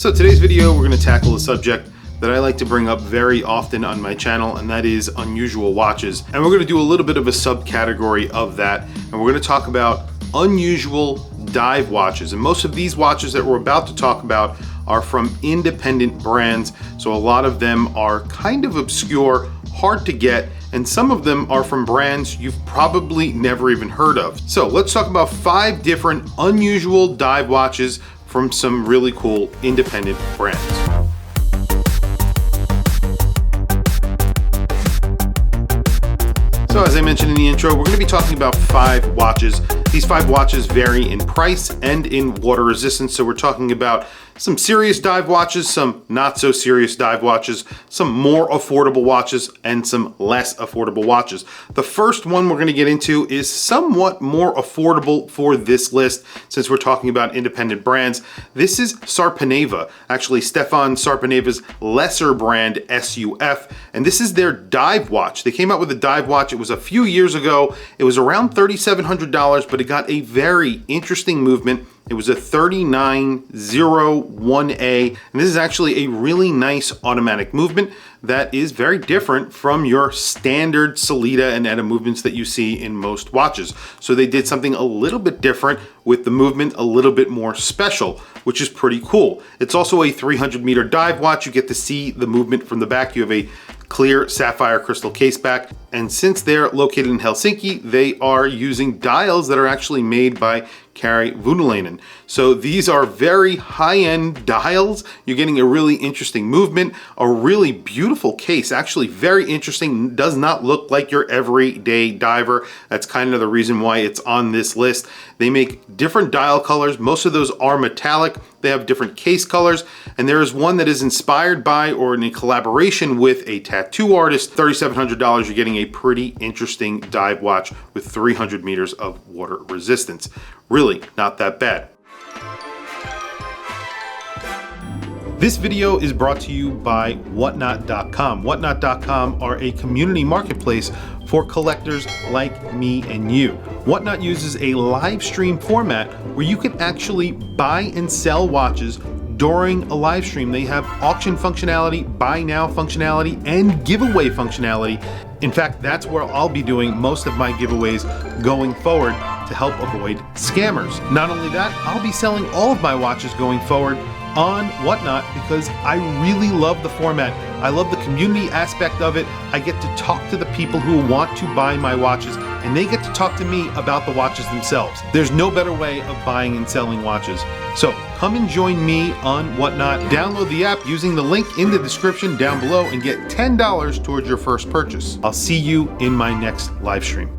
So today's video, we're going to tackle a subject that I like to bring up very often on my channel, and that is unusual watches. And we're going to do a little bit of a subcategory of that, and we're going to talk about unusual dive watches. And most of these watches that we're about to talk about are from independent brands, so a lot of them are kind of obscure, hard to get, and some of them are from brands you've probably never even heard of. So let's talk about 5 different unusual dive watches from some really cool independent brands. So as I mentioned in the intro, we're going to be talking about 5 watches. These 5 watches vary in price and in water resistance. So we're talking about some serious dive watches, some not so serious dive watches, some more affordable watches, and some less affordable watches. The first one we're going to get into is somewhat more affordable for this list since we're talking about independent brands. This is Sarpaneva, actually Stefan Sarpaneva's lesser brand S.U.F, and this is their dive watch. They came out with a dive watch. It was a few years ago. It was around $3,700, but it got a very interesting movement. It was a 3901A, and this is actually a really nice automatic movement that is very different from your standard Sellita and ETA movements that you see in most watches. So they did something a little bit different with the movement, a little bit more special, which is pretty cool. It's also a 300-meter dive watch. You get to see the movement from the back. You have a clear sapphire crystal case back, and since they're located in Helsinki, they are using dials that are actually made by Kari Vunulainen. So these are very high-end dials. You're getting a really interesting movement, a really beautiful case, actually very interesting. Does not look like your everyday diver. That's kind of the reason why it's on this list. They make different dial colors. Most of those are metallic. They have different case colors, and there is one that is inspired by or in a collaboration with a tattoo artist. $3,700, you're getting a pretty interesting dive watch with 300 meters of water resistance. Really not that bad. This video is brought to you by Whatnot.com. Whatnot.com are a community marketplace for collectors like me and you. Whatnot uses a live stream format where you can actually buy and sell watches during a live stream. They have auction functionality, buy now functionality, and giveaway functionality. In fact, that's where I'll be doing most of my giveaways going forward to help avoid scammers. Not only that, I'll be selling all of my watches going forward on Whatnot because I really love the format. I love the community aspect of it. I get to talk to the people who want to buy my watches, and they get to talk to me about the watches themselves. There's no better way of buying and selling watches. So come and join me on Whatnot. Download the app using the link in the description down below and get $10 towards your first purchase. I'll see you in my next live stream.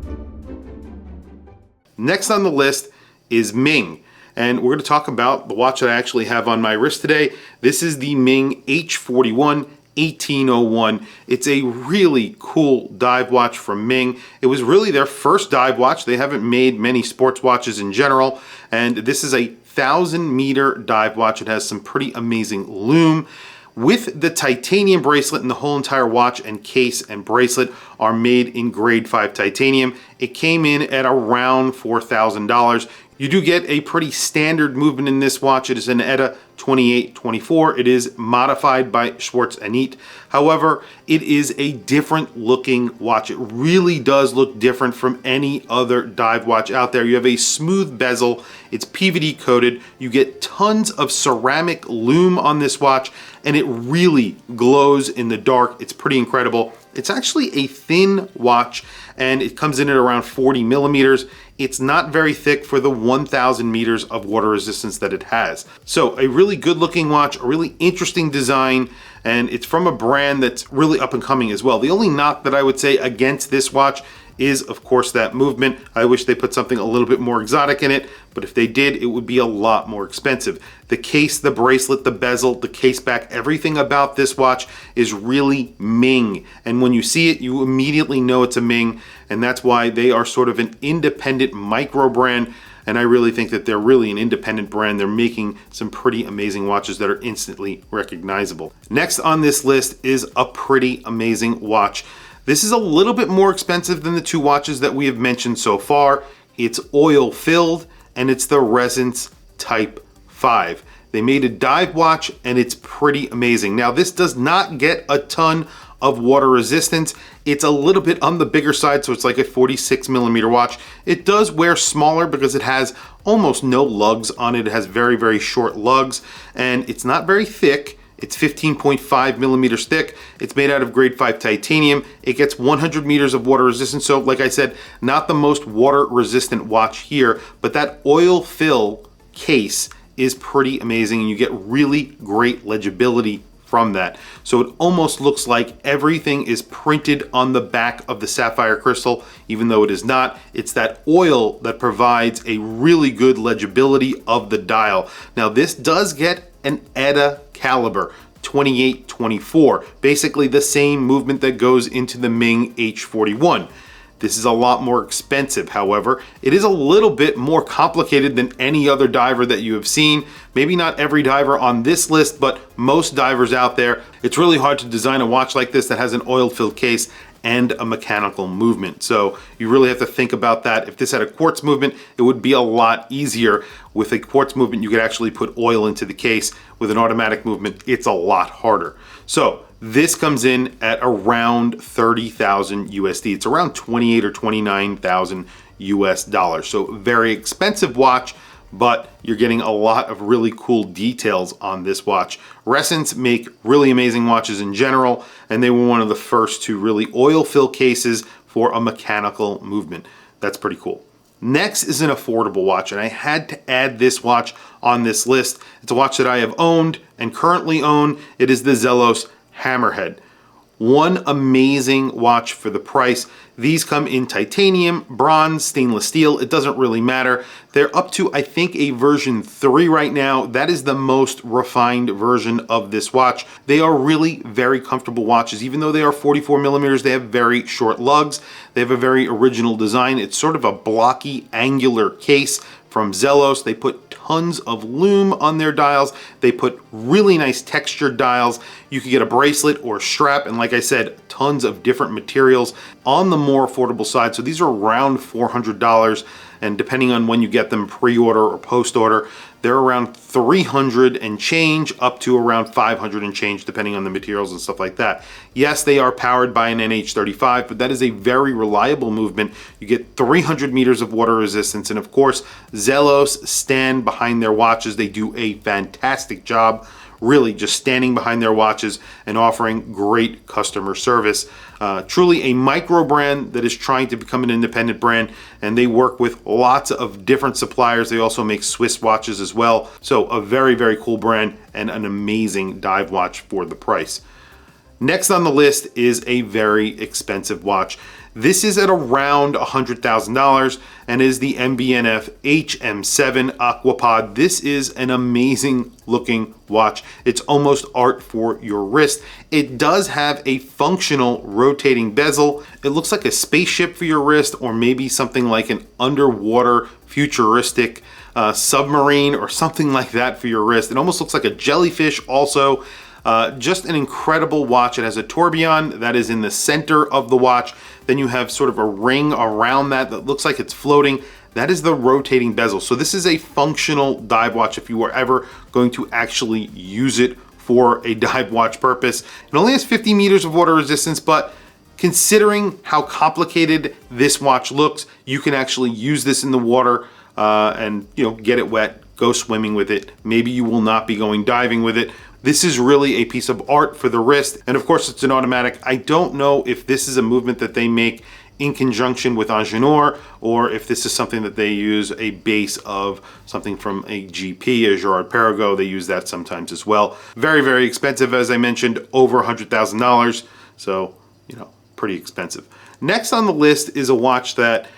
Next on the list is Ming. And we're going to talk about the watch that I actually have on my wrist today. This is the Ming H41 1801. It's a really cool dive watch from Ming. It was really their first dive watch. They haven't made many sports watches in general. And this is a 1,000-meter dive watch. It has some pretty amazing lume. With the titanium bracelet, and the whole entire watch and case and bracelet are made in grade 5 titanium. It came in at around $4,000. You do get a pretty standard movement in this watch. It is an ETA 2824. It is modified by Schwartz Enit. However, it is a different looking watch. It really does look different from any other dive watch out there. You have a smooth bezel. It's PVD coated. You get tons of ceramic lume on this watch, and it really glows in the dark. It's pretty incredible. It's actually a thin watch, and it comes in at around 40 millimeters. It's not very thick for the 1,000 meters of water resistance that it has. So a really good looking watch, a really interesting design, and it's from a brand that's really up and coming as well. The only knock that I would say against this watch is, of course, that movement. I wish they put something a little bit more exotic in it, but if they did, it would be a lot more expensive. The case, the bracelet, the bezel, the case back, everything about this watch is really Ming. And when you see it, you immediately know it's a Ming, and that's why they are sort of an independent micro brand. And I really think that they're really an independent brand. They're making some pretty amazing watches that are instantly recognizable. Next on this list is a pretty amazing watch. This is a little bit more expensive than the 2 watches that we have mentioned so far. It's oil filled, and it's the Resin Type 5. They made a dive watch and it's pretty amazing. Now this does not get a ton of water resistance. It's a little bit on the bigger side, so it's like a 46mm watch. It does wear smaller because it has almost no lugs on it. It has very, very short lugs, and it's not very thick. It's 15.5mm thick. It's made out of grade 5 titanium. It gets 100 meters of water resistance. So like I said, not the most water resistant watch here, but that oil fill case is pretty amazing, and you get really great legibility from that. So it almost looks like everything is printed on the back of the sapphire crystal, even though it is not. It's that oil that provides a really good legibility of the dial. Now this does get an ETA caliber, 28-24, basically the same movement that goes into the Ming H41. This is a lot more expensive, however. It is a little bit more complicated than any other diver that you have seen. Maybe not every diver on this list, but most divers out there. It's really hard to design a watch like this that has an oil-filled case and a mechanical movement. So you really have to think about that. If this had a quartz movement, it would be a lot easier. With a quartz movement, you could actually put oil into the case. With an automatic movement, it's a lot harder. So this comes in at around 30,000 USD. It's around 28 or 29,000 US dollars. So very expensive watch, but you're getting a lot of really cool details on this watch. Resins make really amazing watches in general, and they were one of the first to really oil fill cases for a mechanical movement. That's pretty cool. Next is an affordable watch, and I had to add this watch on this list. It's a watch that I have owned and currently own. It is the S.U.F Hammerhead. One amazing watch for the price. These come in titanium, bronze, stainless steel. It doesn't really matter. They're up to, I think, a version 3 right now. That is the most refined version of this watch. They are really very comfortable watches. Even though they are 44mm, they have very short lugs. They have a very original design. It's sort of a blocky, angular case from S.U.F. They put tons of lume on their dials. They put really nice textured dials. You could get a bracelet or a strap, and like I said, tons of different materials on the more affordable side. So these are around $400, and depending on when you get them, pre-order or post-order, they're around 300 and change up to around 500 and change, depending on the materials and stuff like that. Yes, they are powered by an NH35, but that is a very reliable movement. You get 300 meters of water resistance, and of course, S.U.F stand behind their watches. They do a fantastic job, really just standing behind their watches and offering great customer service. Truly a micro brand that is trying to become an independent brand, and they work with lots of different suppliers. They also make Swiss watches as well. So a very, very cool brand and an amazing dive watch for the price. Next on the list is a very expensive watch. This is at around $100,000 and is the MB&F HM7 Aquapod. This is an amazing looking watch. It's almost art for your wrist. It does have a functional rotating bezel. It looks like a spaceship for your wrist, or maybe something like an underwater futuristic submarine or something like that for your wrist. It almost looks like a jellyfish also. Just an incredible watch. It has a tourbillon that is in the center of the watch. Then you have sort of a ring around that looks like it's floating. That is the rotating bezel. So this is a functional dive watch if you are ever going to actually use it for a dive watch purpose. It only has 50 meters of water resistance, but considering how complicated this watch looks, you can actually use this in the water and get it wet, go swimming with it. Maybe you will not be going diving with it. This is really a piece of art for the wrist, and of course it's an automatic. I don't know if this is a movement that they make in conjunction with Ingenieur, or if this is something that they use a base of something from a GP, a Girard-Perregaux. They use that sometimes as well. Very, very expensive, as I mentioned, over $100,000, so pretty expensive. Next on the list is a watch that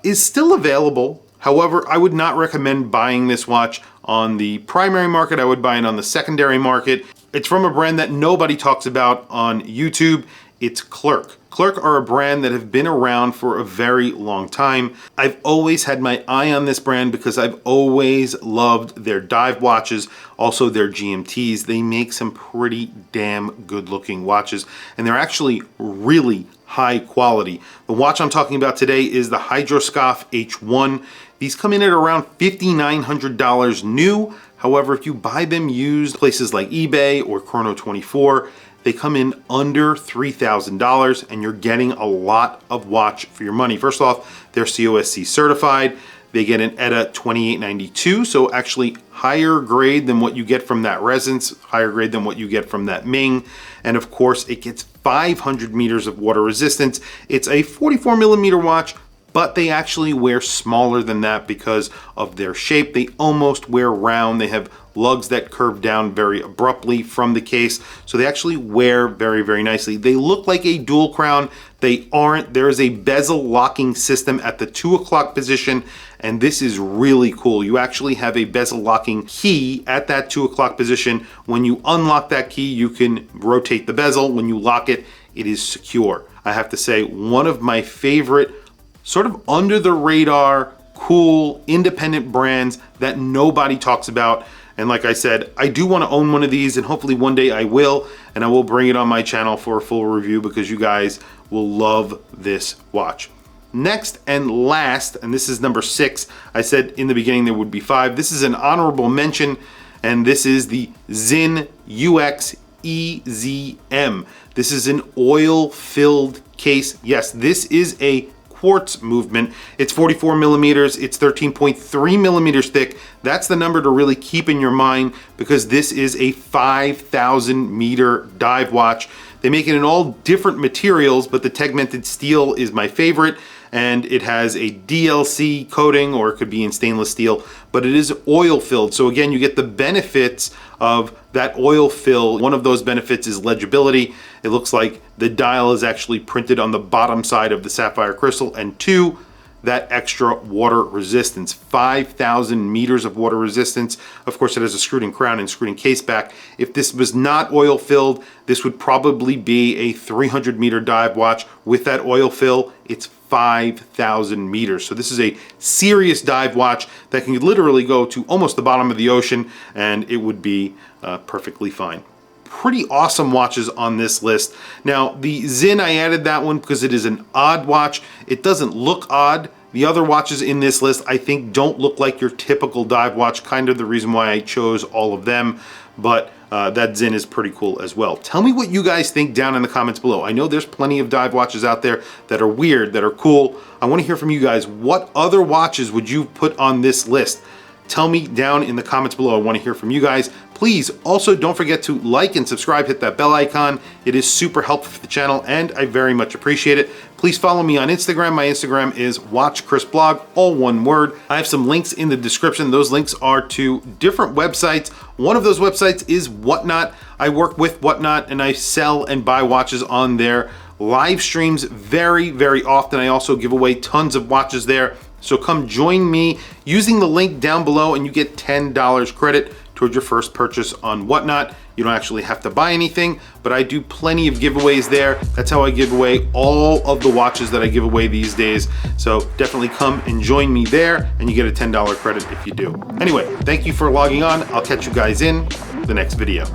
is still available. However, I would not recommend buying this watch on the primary market. I would buy it on the secondary market. It's from a brand that nobody talks about on YouTube. It's Clerk. Clerk are a brand that have been around for a very long time. I've always had my eye on this brand because I've always loved their dive watches, also their GMTs. They make some pretty damn good looking watches, and they're actually really high quality. The watch I'm talking about today is the S.U.F H1. These come in at around $5,900 new. However, if you buy them used places like eBay or Chrono24, they come in under $3,000 and you're getting a lot of watch for your money. First off, they're COSC certified. They get an ETA 2892, so actually higher grade than what you get from that Resin, higher grade than what you get from that Ming. And of course, it gets 500 meters of water resistance. It's a 44 millimeter watch, but they actually wear smaller than that because of their shape. They almost wear round. They have lugs that curve down very abruptly from the case. So they actually wear very, very nicely. They look like a dual crown. They aren't. There is a bezel locking system at the 2 o'clock position, and this is really cool. You actually have a bezel locking key at that 2 o'clock position. When you unlock that key, you can rotate the bezel. When you lock it, it is secure. I have to say, one of my favorite sort of under the radar, cool, independent brands that nobody talks about. And like I said, I do want to own one of these, and hopefully one day I will, and I will bring it on my channel for a full review because you guys will love this watch. Next and last, and this is number 6, I said in the beginning there would be 5. This is an honorable mention, and this is the Zinn UX EZM. This is an oil-filled case. Yes, this is a quartz movement. It's 44 millimeters. It's 13.3 millimeters thick. That's the number to really keep in your mind because this is a 5,000 meter dive watch. They make it in all different materials, but the tegmented steel is my favorite, and it has a DLC coating, or it could be in stainless steel, but it is oil filled. So again, you get the benefits of that oil fill. One of those benefits is legibility. It looks like the dial is actually printed on the bottom side of the sapphire crystal, and 2, that extra water resistance, 5,000 meters of water resistance. Of course, it has a screwed-in crown and screwed-in case back. If this was not oil filled, this would probably be a 300 meter dive watch. With that oil fill, it's 5,000 meters. So this is a serious dive watch that can literally go to almost the bottom of the ocean, and it would be perfectly fine. Pretty awesome watches on this list. Now, the Zinn, I added that one because it is an odd watch. It doesn't look odd. The other watches in this list, I think, don't look like your typical dive watch, kind of the reason why I chose all of them, but that Zinn is pretty cool as well. Tell me what you guys think down in the comments below. I know there's plenty of dive watches out there that are weird, that are cool. I want to hear from you guys. What other watches would you put on this list? Tell me down in the comments below. I want to hear from you guys. Please also don't forget to like and subscribe, hit that bell icon. It is super helpful for the channel and I very much appreciate it. Please follow me on Instagram. My Instagram is WatchChrisBlog, all one word. I have some links in the description. Those links are to different websites. One of those websites is Whatnot. I work with Whatnot and I sell and buy watches on their live streams very, very often. I also give away tons of watches there. So come join me using the link down below and you get $10 credit towards your first purchase on Whatnot. You don't actually have to buy anything, but I do plenty of giveaways there. That's how I give away all of the watches that I give away these days. So definitely come and join me there and you get a $10 credit if you do. Anyway, thank you for logging on. I'll catch you guys in the next video.